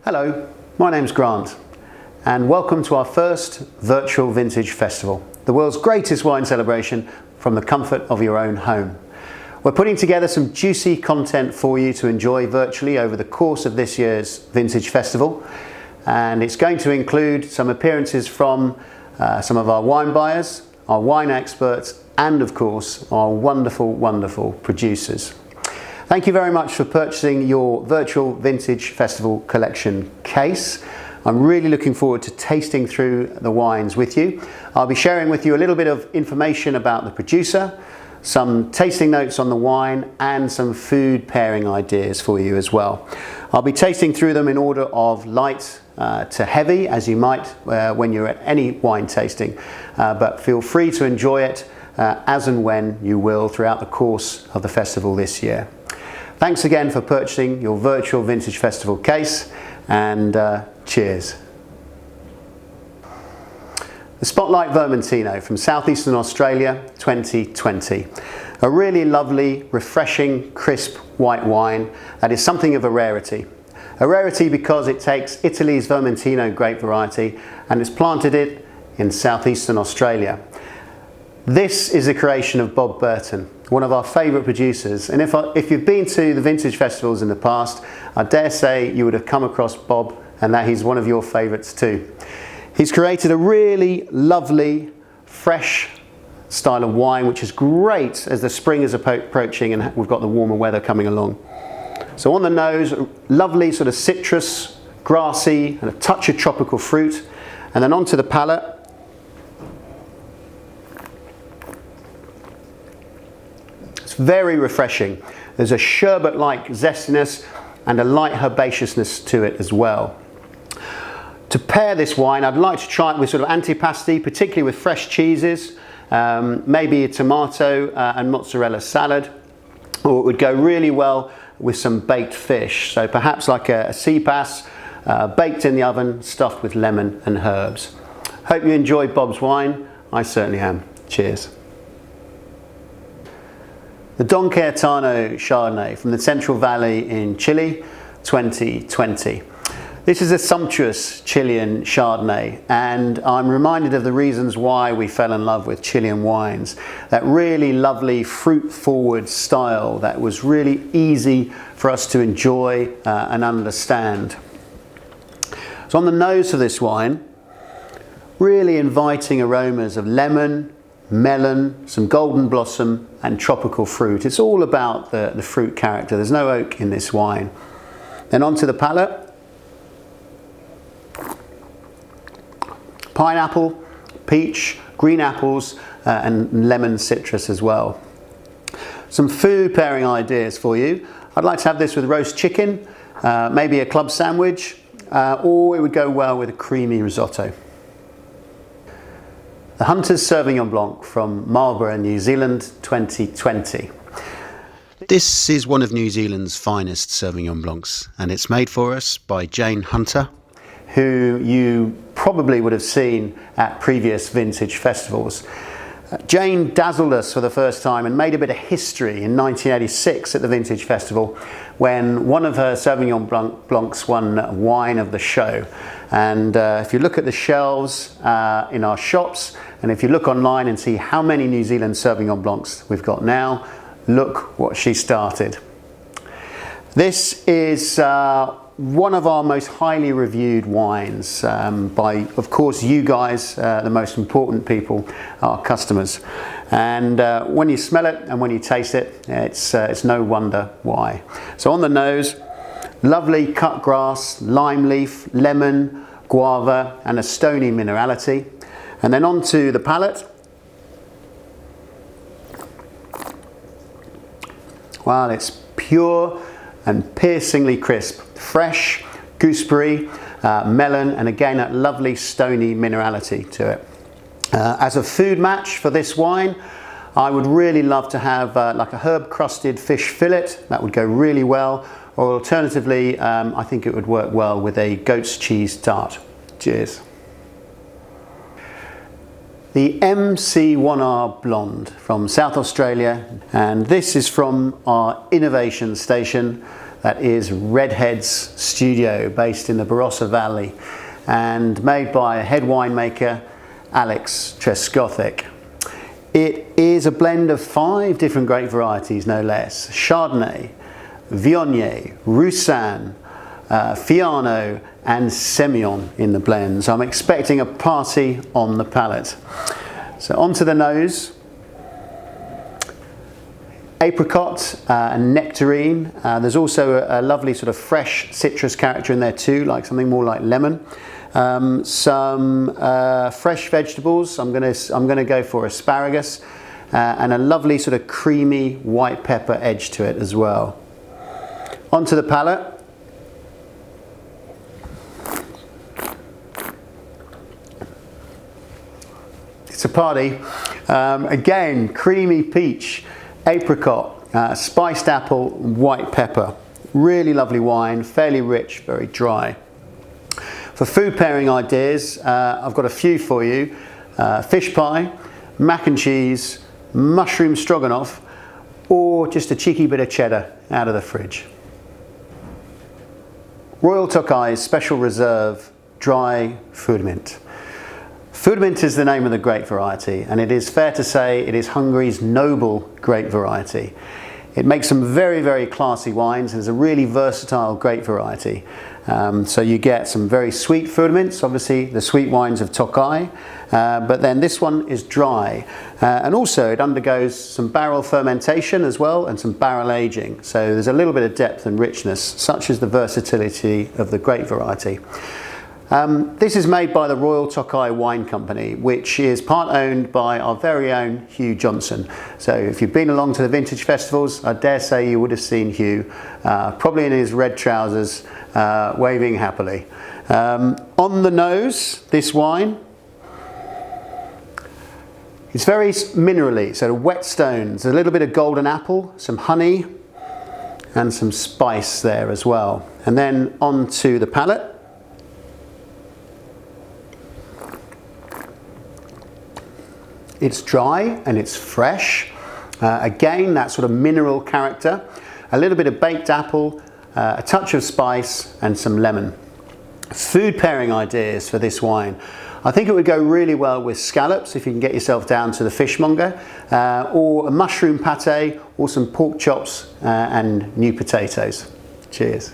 Hello, my name's Grant and welcome to our first virtual Vintage Festival, the world's greatest wine celebration from the comfort of your own home. We're putting together some juicy content for you to enjoy virtually over the course of this year's Vintage Festival, and it's going to include some appearances from some of our wine buyers, our wine experts, and of course our wonderful producers. Thank you very much for purchasing your virtual Vintage Festival collection case. I'm really looking forward to tasting through the wines with you. I'll be sharing with you a little bit of information about the producer, some tasting notes on the wine, and some food pairing ideas for you as well. I'll be tasting through them in order of light to heavy, as you might when you're at any wine tasting, but feel free to enjoy it as and when you will throughout the course of the festival this year. Thanks again for purchasing your virtual Vintage Festival case, and cheers. The Spotlight Vermentino from Southeastern Australia 2020. A really lovely, refreshing, crisp white wine that is something of a rarity. A rarity because it takes Italy's Vermentino grape variety and has planted it in Southeastern Australia. This is a creation of Bob Burton, one of our favourite producers, and if you've been to the vintage festivals in the past, I dare say you would have come across Bob and that he's one of your favourites too. He's created a really lovely, fresh style of wine which is great as the spring is approaching and we've got the warmer weather coming along. So on the nose, lovely sort of citrus, grassy, and a touch of tropical fruit, and then onto the palate. Very refreshing. There's a sherbet-like zestiness and a light herbaceousness to it as well. To pair this wine, I'd like to try it with sort of antipasti, particularly with fresh cheeses, maybe a tomato and mozzarella salad, or it would go really well with some baked fish. So perhaps like a sea bass, baked in the oven, stuffed with lemon and herbs. Hope you enjoyed Bob's wine. I certainly am. Cheers. The Don Cayetano Chardonnay from the Central Valley in Chile 2020. This is a sumptuous Chilean Chardonnay, and I'm reminded of the reasons why we fell in love with Chilean wines. That really lovely fruit-forward style that was really easy for us to enjoy and understand. So on the nose of this wine, really inviting aromas of lemon, melon, some golden blossom and tropical fruit. It's all about the fruit character. There's no oak in this wine. Then onto the palate. Pineapple, peach, green apples and lemon citrus as well. Some food pairing ideas for you. I'd like to have this with roast chicken, maybe a club sandwich, or it would go well with a creamy risotto. The Hunter's Sauvignon Blanc from Marlborough, New Zealand 2020. This is one of New Zealand's finest Sauvignon Blancs, and it's made for us by Jane Hunter, who you probably would have seen at previous vintage festivals. Jane dazzled us for the first time and made a bit of history in 1986 at the Vintage Festival when one of her Sauvignon Blancs won Wine of the Show. And if you look at the shelves in our shops, and if you look online and see how many New Zealand Sauvignon Blancs we've got now, look what she started. This is one of our most highly reviewed wines by, of course, you guys, the most important people, our customers. And when you smell it and when you taste it, it's no wonder why. So on the nose, lovely cut grass, lime leaf, lemon, guava, and a stony minerality. And then onto the palate. Well, it's pure and piercingly crisp, fresh, gooseberry, melon, and again that lovely stony minerality to it. As a food match for this wine, I would really love to have like a herb crusted fish fillet. That would go really well, or alternatively I think it would work well with a goat's cheese tart. Cheers. The MC1R Blonde from South Australia, and this is from our innovation station, that is Redhead's Studio, based in the Barossa Valley and made by head winemaker Alex Trescothick. It is a blend of 5 different grape varieties, no less: Chardonnay, Viognier, Roussanne, Fiano and Semillon in the blend. So I'm expecting a party on the palate. So onto the nose. Apricot and nectarine. There's also a lovely sort of fresh citrus character in there too, like something more like lemon. Some fresh vegetables. I'm gonna go for asparagus, and a lovely sort of creamy white pepper edge to it as well. Onto the palate. It's a party. Again, creamy peach, apricot, spiced apple, white pepper. Really lovely wine, fairly rich, very dry. For food pairing ideas, I've got a few for you. Fish pie, mac and cheese, mushroom stroganoff, or just a cheeky bit of cheddar out of the fridge. Royal Tokai's Special Reserve Dry Food Mint. Food Mint is the name of the grape variety, and it is fair to say it is Hungary's noble grape variety. It makes some very, very classy wines and is a really versatile grape variety. So you get some very sweet food mints, obviously the sweet wines of Tokai, but then this one is dry. And also it undergoes some barrel fermentation as well and some barrel aging. So there's a little bit of depth and richness, such as the versatility of the grape variety. This is made by the Royal Tokai Wine Company, which is part owned by our very own Hugh Johnson. So if you've been along to the vintage festivals, I dare say you would have seen Hugh, probably in his red trousers, waving happily. On the nose, this wine, it's very minerally, so whetstones, a little bit of golden apple, some honey, and some spice there as well. And then onto the palate. It's dry and it's fresh. Again, that sort of mineral character. A little bit of baked apple, a touch of spice and some lemon. Food pairing ideas for this wine. I think it would go really well with scallops if you can get yourself down to the fishmonger, or a mushroom pate, or some pork chops and new potatoes. Cheers.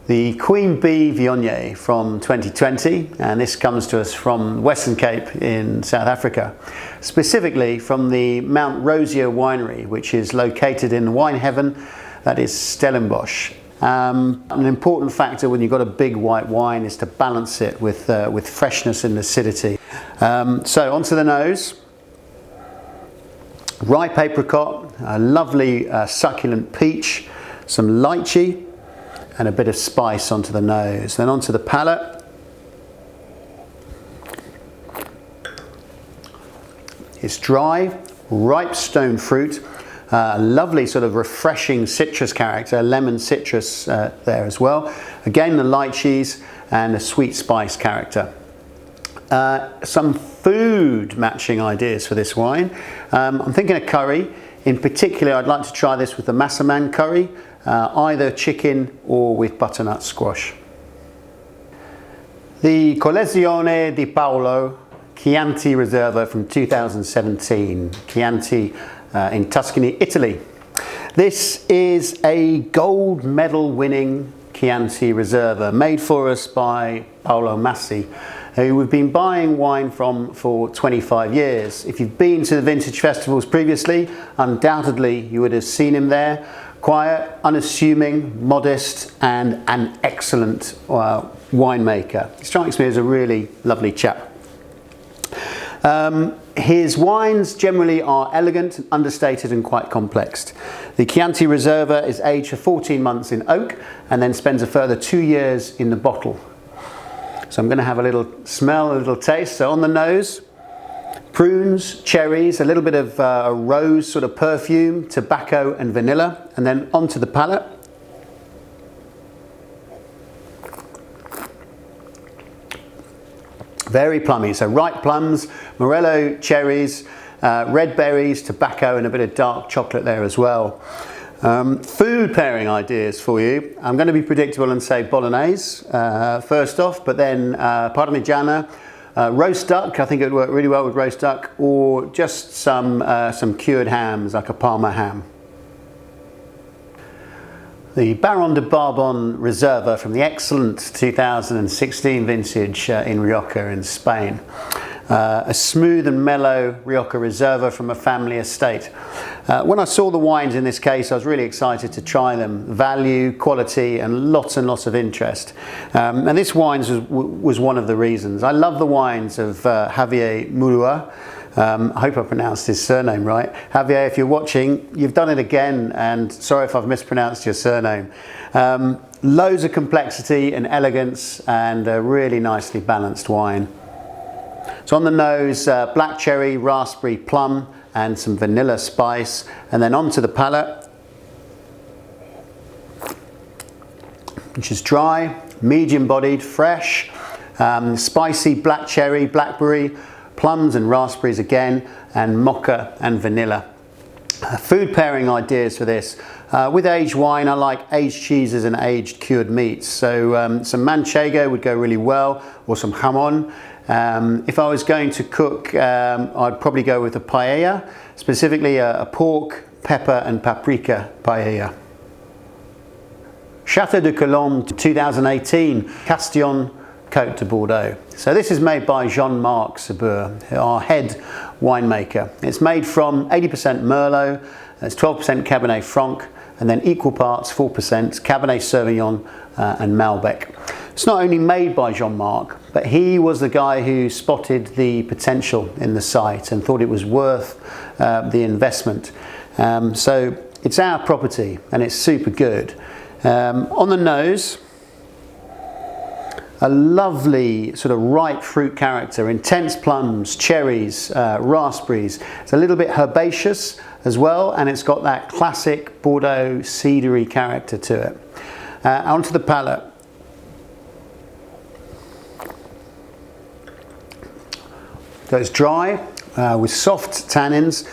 The Queen Bee Viognier from 2020, and this comes to us from Western Cape in South Africa, specifically from the Mount Rosier winery, which is located in wine heaven, that is Stellenbosch. An important factor when you've got a big white wine is to balance it with freshness and acidity. So onto the nose. Ripe apricot, a lovely succulent peach, some lychee, and a bit of spice onto the nose. Then onto the palate. It's dry, ripe stone fruit, lovely sort of refreshing citrus character, lemon citrus there as well. Again, the lychees and a sweet spice character. Some food matching ideas for this wine. I'm thinking a curry. In particular, I'd like to try this with the Massaman curry, either chicken or with butternut squash. The Collezione di Paolo Chianti Reserva from 2017, Chianti in Tuscany, Italy. This is a gold medal winning Chianti Reserva made for us by Paolo Massi, who we've been buying wine from for 25 years. If you've been to the vintage festivals previously, undoubtedly you would have seen him there. Quiet, unassuming, modest, and an excellent winemaker. He strikes me as a really lovely chap. His wines generally are elegant, understated and quite complex. The Chianti Reserva is aged for 14 months in oak and then spends a further 2 years in the bottle. So I'm going to have a little smell, a little taste. So on the nose, prunes, cherries, a little bit of a rose sort of perfume, tobacco and vanilla, and then onto the palate. Very plummy, so ripe plums, morello cherries, red berries, tobacco and a bit of dark chocolate there as well. Food pairing ideas for you. I'm going to be predictable and say bolognese first off, but then parmigiana, roast duck. I think it would work really well with roast duck, or just some cured hams like a Parma ham. The Baron de Barbon Reserva from the excellent 2016 vintage in Rioja in Spain. A smooth and mellow Rioja Reserva from a family estate. When I saw the wines in this case, I was really excited to try them. Value, quality, and lots of interest. And this wine was one of the reasons. I love the wines of Javier Murua. I hope I pronounced his surname right. Javier, if you're watching, you've done it again, and sorry if I've mispronounced your surname. Loads of complexity and elegance, and a really nicely balanced wine. So on the nose, black cherry, raspberry, plum, and some vanilla spice. And then onto the palate, which is dry, medium-bodied, fresh, spicy black cherry, blackberry, plums and raspberries again, and mocha and vanilla. Food pairing ideas for this. With aged wine, I like aged cheeses and aged cured meats. So some manchego would go really well, or some jamon. If I was going to cook, I'd probably go with a paella, specifically a pork, pepper and paprika paella. Chateau de Colombes 2018, Castillon Côte de Bordeaux. So this is made by Jean-Marc Sabur, our head winemaker. It's made from 80% Merlot, it's 12% Cabernet Franc, and then equal parts 4% Cabernet Sauvignon and Malbec. It's not only made by Jean-Marc, but he was the guy who spotted the potential in the site and thought it was worth the investment. So it's our property and it's super good. On the nose, a lovely sort of ripe fruit character, intense plums, cherries, raspberries. It's a little bit herbaceous as well, and it's got that classic Bordeaux cedary character to it. Onto the palate. So it's dry with soft tannins,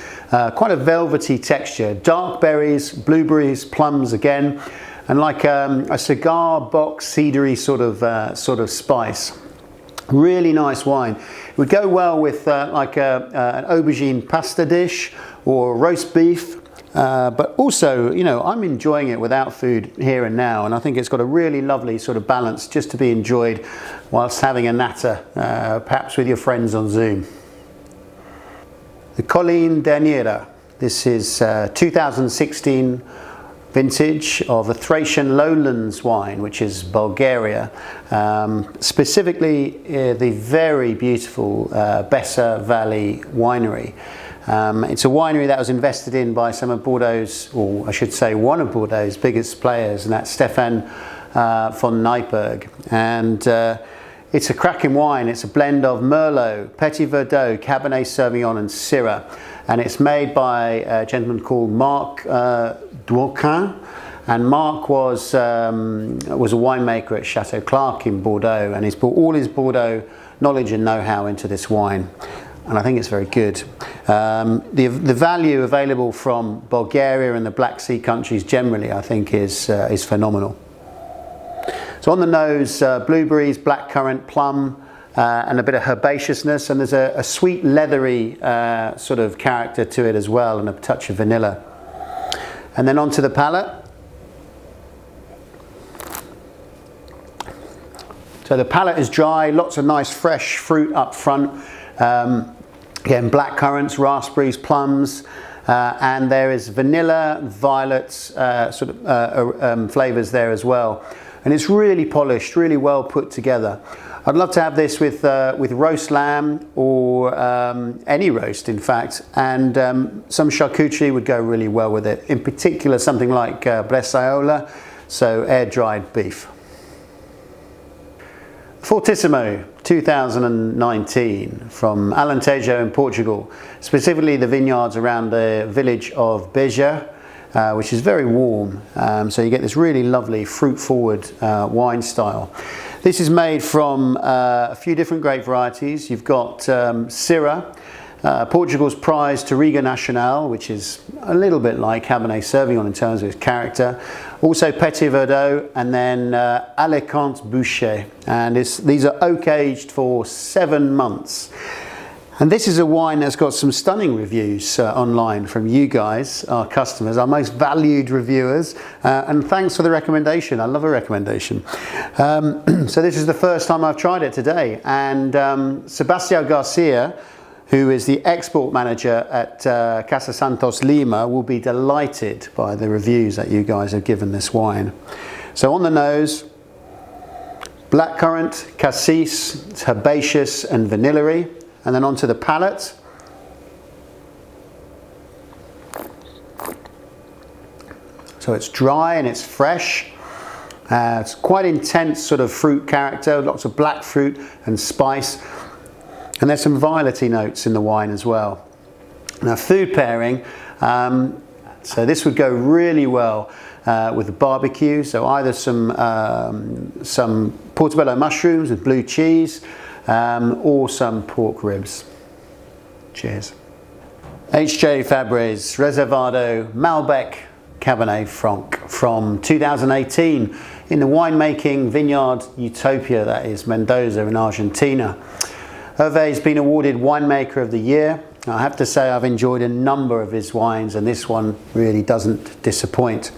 quite a velvety texture, dark berries, blueberries, plums again, and like a cigar box cedary sort of spice. Really nice wine. It would go well with like an aubergine pasta dish or roast beef. But also, you know, I'm enjoying it without food here and now, and I think it's got a really lovely sort of balance just to be enjoyed whilst having a natter, perhaps with your friends on Zoom. The Colline d'Aniera. This is 2016 vintage of a Thracian lowlands wine, which is Bulgaria. Specifically, the very beautiful Bessa Valley winery. It's a winery that was invested in by some of Bordeaux's, or I should say one of Bordeaux's biggest players, and that's Stefan von Neipperg. And it's a cracking wine. It's a blend of Merlot, Petit Verdot, Cabernet Sauvignon and Syrah. And it's made by a gentleman called Marc Dworkin. And Marc was a winemaker at Chateau Clark in Bordeaux, and he's brought all his Bordeaux knowledge and know-how into this wine. And I think it's very good. The value available from Bulgaria and the Black Sea countries generally, I think, is phenomenal. So on the nose, blueberries, blackcurrant, plum, and a bit of herbaceousness, and there's a sweet leathery sort of character to it as well, and a touch of vanilla. And then onto the palate. So the palate is dry, lots of nice fresh fruit up front. Again, black currants, raspberries, plums, and there is vanilla, violets, flavours there as well. And it's really polished, really well put together. I'd love to have this with roast lamb or any roast, in fact, and some charcuterie would go really well with it. In particular, something like bresaola, so air-dried beef. Fortissimo 2019 from Alentejo in Portugal, specifically the vineyards around the village of Beja, which is very warm, so you get this really lovely fruit-forward wine style. This is made from a few different grape varieties. You've got Syrah, Portugal's prize Touriga Nacional, which is a little bit like Cabernet Sauvignon in terms of its character. Also Petit Verdot, and then Alicante Bouschet. And these are oak aged for 7 months. And this is a wine that's got some stunning reviews online from you guys, our customers, our most valued reviewers. And thanks for the recommendation. I love a recommendation. So this is the first time I've tried it today. And Sebastião Garcia, who is the export manager at Casa Santos Lima, will be delighted by the reviews that you guys have given this wine. So on the nose, blackcurrant, cassis, it's herbaceous and vanillary. And then onto the palate. So it's dry and it's fresh. It's quite intense sort of fruit character, lots of black fruit and spice. And there's some violety notes in the wine as well. Now food pairing, so this would go really well with the barbecue. So either some portobello mushrooms with blue cheese, or some pork ribs. Cheers. H.J. Fabre's Reservado Malbec Cabernet Franc from 2018 in the winemaking vineyard Utopia, that is Mendoza in Argentina. Hervé has been awarded Winemaker of the Year. I have to say I've enjoyed a number of his wines, and this one really doesn't disappoint.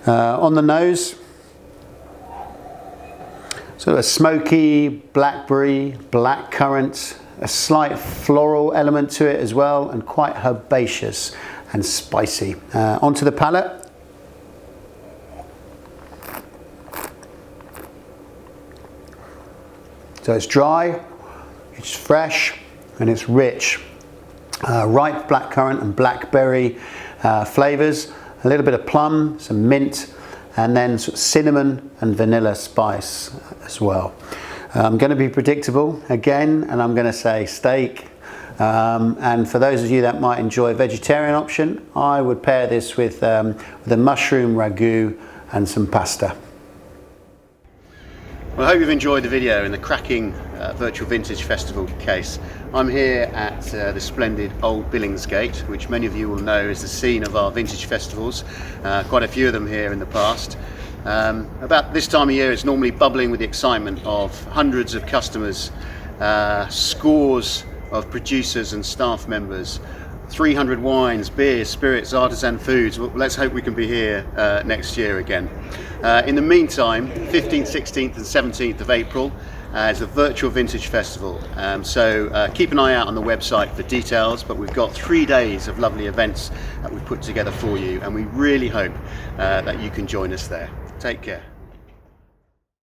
On the nose, sort of a smoky blackberry, blackcurrant, a slight floral element to it as well, and quite herbaceous and spicy. Onto the palate. So it's dry, it's fresh, and it's rich. Ripe blackcurrant and blackberry flavours, a little bit of plum, some mint, and then sort of cinnamon and vanilla spice as well. I'm going to be predictable again, and I'm going to say steak. And for those of you that might enjoy a vegetarian option, I would pair this with a mushroom ragu and some pasta. Well, I hope you've enjoyed the video in the cracking Virtual Vintage Festival case. I'm here at the splendid Old Billingsgate, which many of you will know is the scene of our vintage festivals. Quite a few of them here in the past. About this time of year, it's normally bubbling with the excitement of hundreds of customers, scores of producers and staff members, 300 wines, beers, spirits, artisan foods. Well, let's hope we can be here next year again. In the meantime, 15th, 16th and 17th of April is the Virtual Vintage Festival. So keep an eye out on the website for details, but we've got 3 days of lovely events that we've put together for you, and we really hope that you can join us there. Take care.